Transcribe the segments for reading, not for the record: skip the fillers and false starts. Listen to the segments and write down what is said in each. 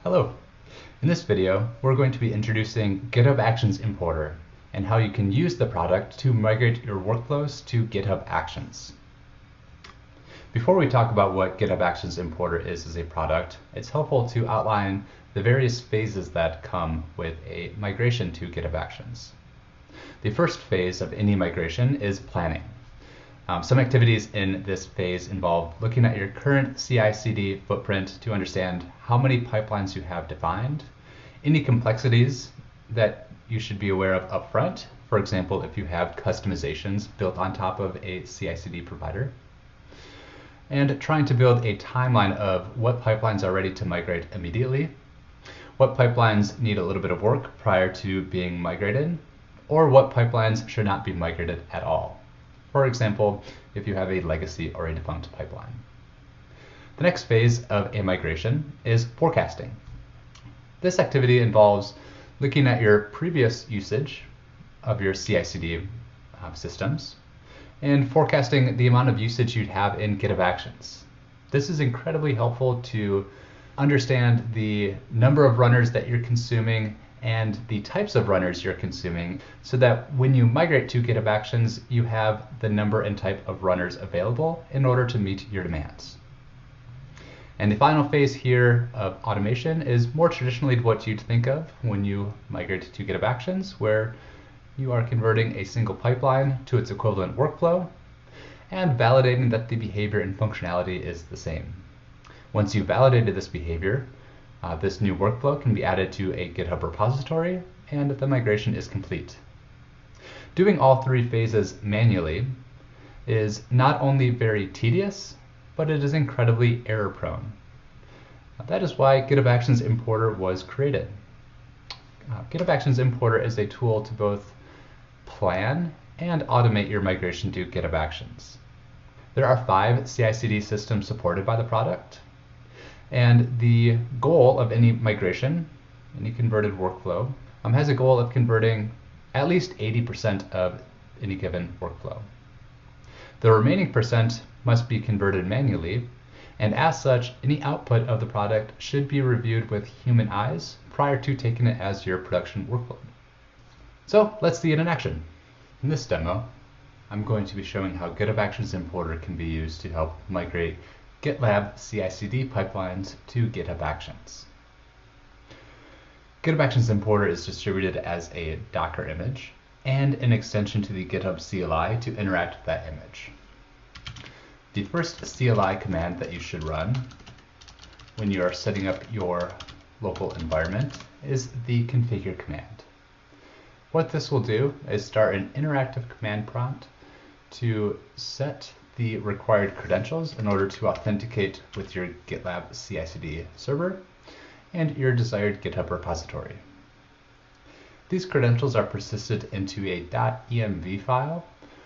Hello. In this video, we're going to be introducing GitHub Actions Importer and how you can use the product to migrate your workflows to GitHub Actions. Before we talk about what GitHub Actions Importer is as a product, it's helpful to outline the various phases that come with a migration to GitHub Actions. The first phase of any migration is planning. Some activities in this phase involve looking at your current CI/CD footprint to understand how many pipelines you have defined, any complexities that you should be aware of upfront, for example, if you have customizations built on top of a CI/CD provider, and trying to build a timeline of what pipelines are ready to migrate immediately, what pipelines need a little bit of work prior to being migrated, or what pipelines should not be migrated at all. For example, if you have a legacy or a defunct pipeline. The next phase of a migration is forecasting. This activity involves looking at your previous usage of your CI/CD systems and forecasting the amount of usage you'd have in GitHub Actions. This is incredibly helpful to understand the number of runners that you're consuming and the types of runners you're consuming so that when you migrate to GitHub Actions, you have the number and type of runners available in order to meet your demands. And the final phase here of automation is more traditionally what you'd think of when you migrate to GitHub Actions, where you are converting a single pipeline to its equivalent workflow and validating that the behavior and functionality is the same. Once you've validated this behavior, this new workflow can be added to a GitHub repository, and the migration is complete. Doing all three phases manually is not only very tedious, but it is incredibly error-prone. That is why GitHub Actions Importer was created. GitHub Actions Importer is a tool to both plan and automate your migration to GitHub Actions. There are 5 CI/CD systems supported by the product. And the goal of any migration, any converted workflow, has a goal of converting at least 80% of any given workflow. The remaining percent must be converted manually, and as such, any output of the product should be reviewed with human eyes prior to taking it as your production workload. So let's see it in action. In this demo, I'm going to be showing how GitHub Actions Importer can be used to help migrate GitLab CI/CD pipelines to GitHub Actions. GitHub Actions Importer is distributed as a Docker image and an extension to the GitHub CLI to interact with that image. The first CLI command that you should run when you are setting up your local environment is the configure command. What this will do is start an interactive command prompt to set the required credentials in order to authenticate with your GitLab CI/CD server and your desired GitHub repository. These credentials are persisted into a .env file,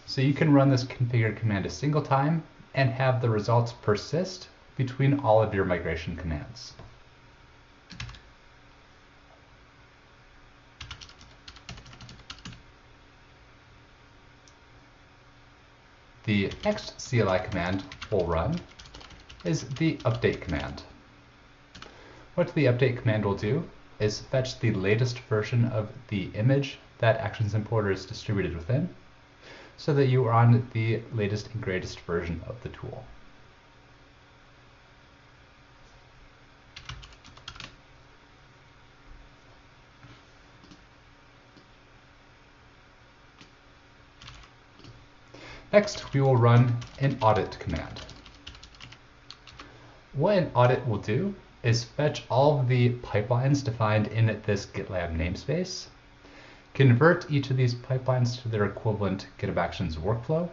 so you can run this configure command a single time and have the results persist between all of your migration commands. The next CLI command we'll run is the update command. What the update command will do is fetch the latest version of the image that Actions Importer is distributed within so that you are on the latest and greatest version of the tool. Next, we will run an audit command. What an audit will do is fetch all of the pipelines defined in this GitLab namespace, convert each of these pipelines to their equivalent GitHub Actions workflow,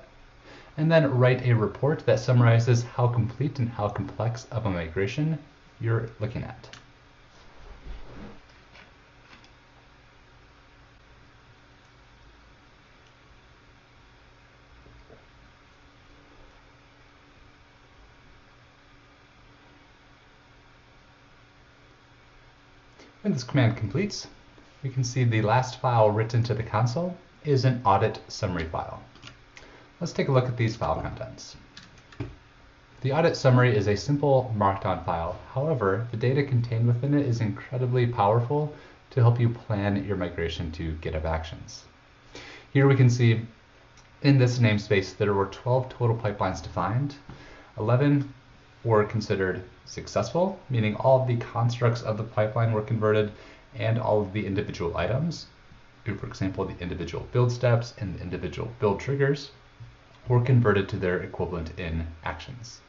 and then write a report that summarizes how complete and how complex of a migration you're looking at. When this command completes, we can see the last file written to the console is an audit summary file. Let's take a look at these file contents. The audit summary is a simple markdown file. However, the data contained within it is incredibly powerful to help you plan your migration to GitHub Actions. Here we can see in this namespace there were 12 total pipelines defined. 11 were considered successful, meaning all of the constructs of the pipeline were converted and all of the individual items, for example, the individual build steps and the individual build triggers, were converted to their equivalent in actions.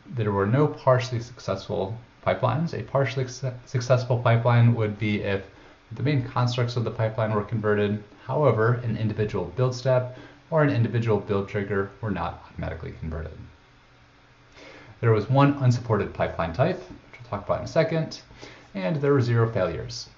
There were no partially successful pipelines. A partially successful pipeline would be if the main constructs of the pipeline were converted, however, an individual build step or an individual build trigger were not automatically converted. There was one unsupported pipeline type, which we'll talk about in a second, and there were 0 failures.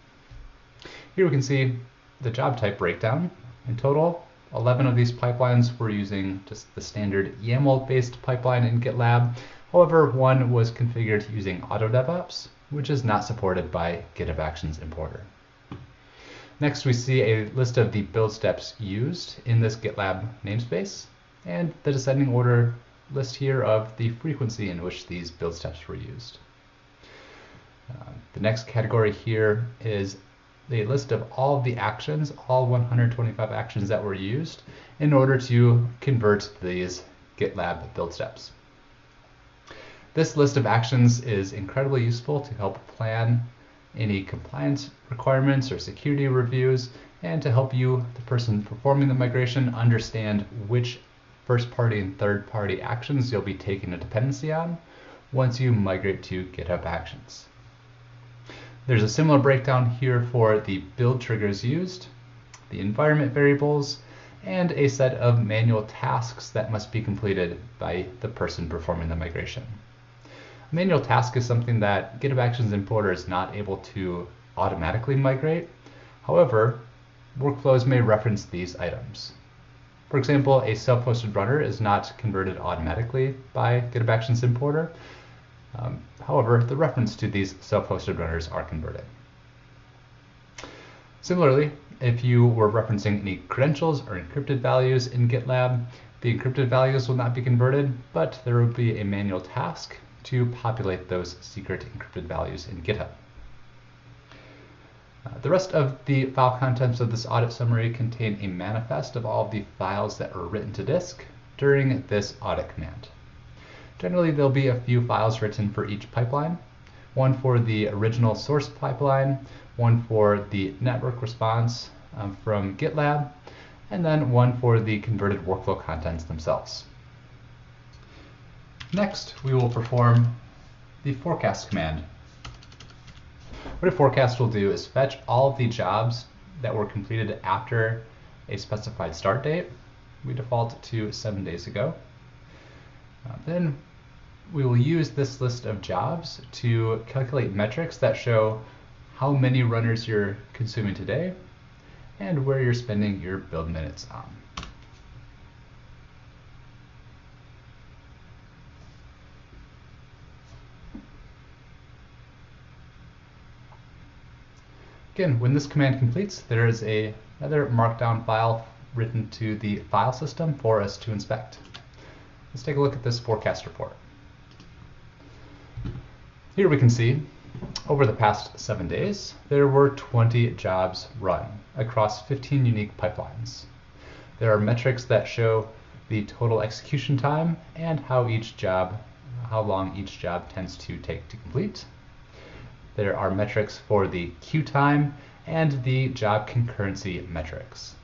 Here we can see the job type breakdown. In total, 11 of these pipelines were using just the standard YAML-based pipeline in GitLab. However, one was configured using AutoDevOps, which is not supported by GitHub Actions Importer. Next, we see a list of the build steps used in this GitLab namespace, and the descending order list here of the frequency in which these build steps were used. The next category here is the list of all of the actions, all 125 actions that were used in order to convert these GitLab build steps. This list of actions is incredibly useful to help plan any compliance requirements or security reviews, and to help you, the person performing the migration, understand which first-party and third-party actions you'll be taking a dependency on once you migrate to GitHub Actions. There's a similar breakdown here for the build triggers used, the environment variables, and a set of manual tasks that must be completed by the person performing the migration. A manual task is something that GitHub Actions Importer is not able to automatically migrate. However, workflows may reference these items. For example, a self-hosted runner is not converted automatically by GitHub Actions Importer. However, the reference to these self-hosted runners are converted. Similarly, if you were referencing any credentials or encrypted values in GitLab, the encrypted values will not be converted, but there will be a manual task to populate those secret encrypted values in GitHub. The rest of the file contents of this audit summary contain a manifest of all of the files that were written to disk during this audit command. Generally, there'll be a few files written for each pipeline, one for the original source pipeline, one for the network response from GitLab, and then one for the converted workflow contents themselves. Next, we will perform the forecast command. What a forecast will do is fetch all of the jobs that were completed after a specified start date. We default to 7 days ago. Then we will use this list of jobs to calculate metrics that show how many runners you're consuming today and where you're spending your build minutes on. Again, when this command completes, there is another markdown file written to the file system for us to inspect. Let's take a look at this forecast report. Here we can see, over the past 7 days, there were 20 jobs run across 15 unique pipelines. There are metrics that show the total execution time and how long each job tends to take to complete. There are metrics for the queue time and the job concurrency metrics.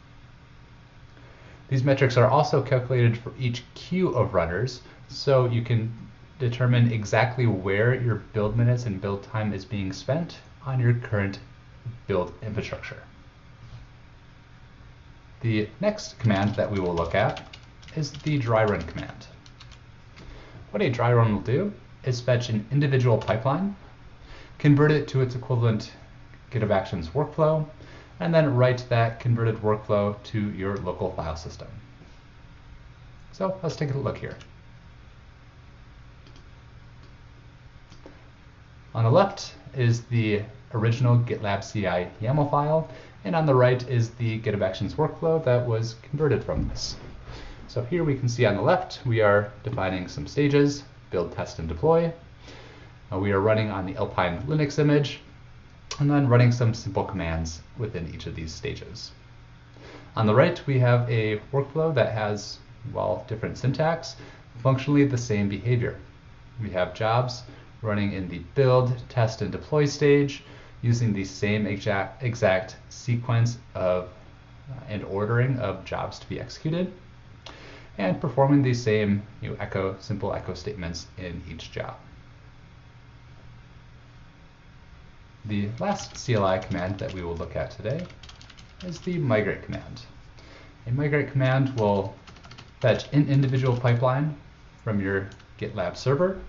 These metrics are also calculated for each queue of runners, so you can determine exactly where your build minutes and build time is being spent on your current build infrastructure. The next command that we will look at is the dry run command. What a dry run will do is fetch an individual pipeline, convert it to its equivalent GitHub Actions workflow, and then write that converted workflow to your local file system. So let's take a look here. On the left is the original GitLab CI YAML file, and on the right is the GitHub Actions workflow that was converted from this. So here we can see on the left, we are defining some stages, build, test, and deploy. We are running on the Alpine Linux image, and then running some simple commands within each of these stages. On the right, we have a workflow that has, well, different syntax, functionally the same behavior. We have jobs running in the build, test, and deploy stage, using the same exact sequence of and ordering of jobs to be executed, and performing the same simple echo statements in each job. The last CLI command that we will look at today is the migrate command. A migrate command will fetch an individual pipeline from your GitLab server,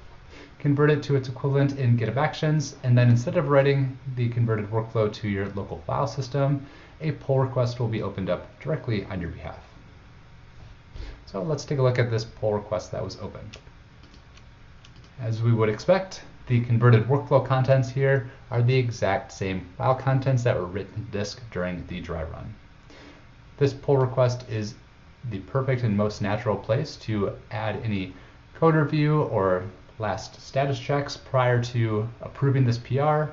convert it to its equivalent in GitHub Actions, and then instead of writing the converted workflow to your local file system, a pull request will be opened up directly on your behalf. So let's take a look at this pull request that was opened. As we would expect, the converted workflow contents here are the exact same file contents that were written to disk during the dry run. This pull request is the perfect and most natural place to add any code review or last status checks prior to approving this PR,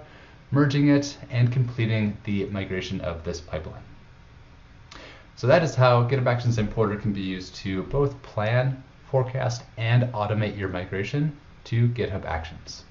merging it, and completing the migration of this pipeline. So that is how GitHub Actions Importer can be used to both plan, forecast, and automate your migration to GitHub Actions.